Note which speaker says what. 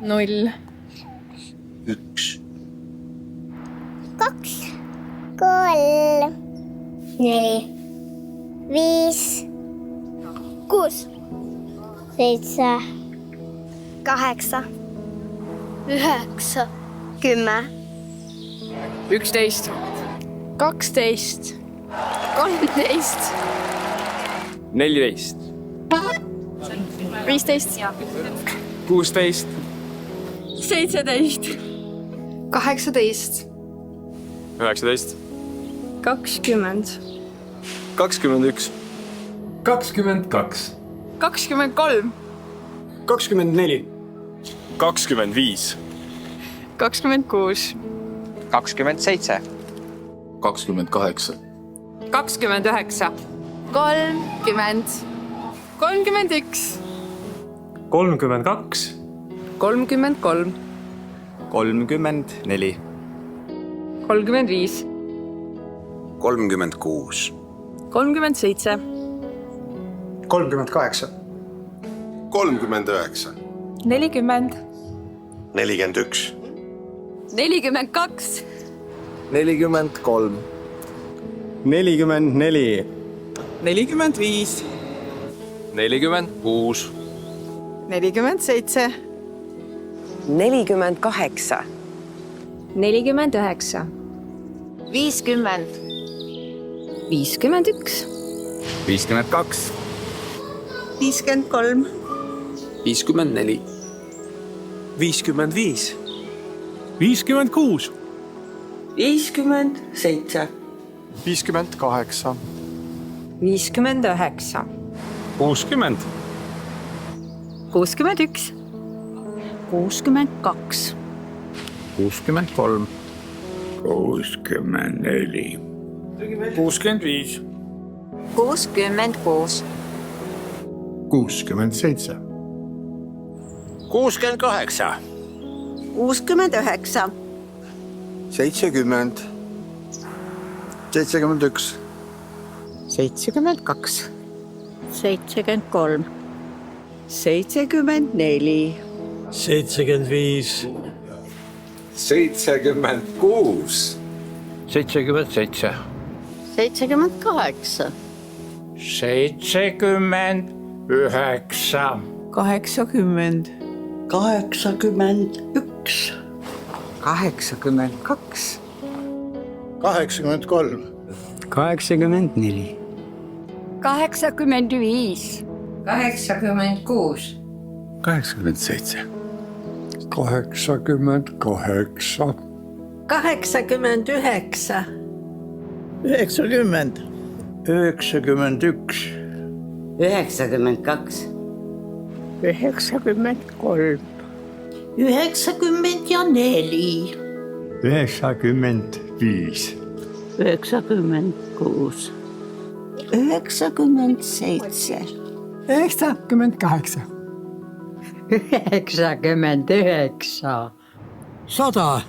Speaker 1: 0,
Speaker 2: 1,
Speaker 3: 2, 3, 4, 5, 6, 7, 8, 9, 10,
Speaker 1: 11, 12, 13,
Speaker 4: 14,
Speaker 1: 15,
Speaker 4: 16,
Speaker 1: 17,
Speaker 5: 18,
Speaker 4: 19,
Speaker 1: 20,
Speaker 4: 21,
Speaker 6: 22,
Speaker 1: 23,
Speaker 6: 24,
Speaker 4: 25,
Speaker 1: 26,
Speaker 7: 27,
Speaker 6: 28,
Speaker 1: 29, 30, 31,
Speaker 8: 32,
Speaker 1: 33,
Speaker 7: 34,
Speaker 1: 35,
Speaker 2: 36,
Speaker 1: 37,
Speaker 6: 38,
Speaker 2: 39,
Speaker 1: 40,
Speaker 2: 41,
Speaker 1: 42,
Speaker 4: 43,
Speaker 8: 44,
Speaker 7: 45,
Speaker 4: 46,
Speaker 5: 47,
Speaker 9: 48,
Speaker 1: 49,
Speaker 5: 50,
Speaker 1: 51,
Speaker 4: 52,
Speaker 5: 53,
Speaker 4: 54,
Speaker 7: 55,
Speaker 8: 56,
Speaker 9: 57,
Speaker 7: 58,
Speaker 9: 59,
Speaker 8: 60,
Speaker 1: 61, 62,
Speaker 8: 63,
Speaker 6: 64,
Speaker 8: 65,
Speaker 5: 66,
Speaker 6: 67,
Speaker 7: 68,
Speaker 5: 69,
Speaker 7: 70, 71,
Speaker 9: 72,
Speaker 5: 73,
Speaker 9: 74,
Speaker 8: 75,
Speaker 2: 76,
Speaker 8: 77,
Speaker 5: 78,
Speaker 8: 79,
Speaker 9: 80,
Speaker 5: 81,
Speaker 9: 82,
Speaker 6: 83,
Speaker 9: 84,
Speaker 1: 85,
Speaker 9: 86,
Speaker 6: 87,
Speaker 8: 88,
Speaker 5: 89,
Speaker 6: 90, 91,
Speaker 9: 92,
Speaker 8: 93,
Speaker 5: 94,
Speaker 8: 95,
Speaker 5: 96, 97,
Speaker 9: 98, 99,
Speaker 6: 100,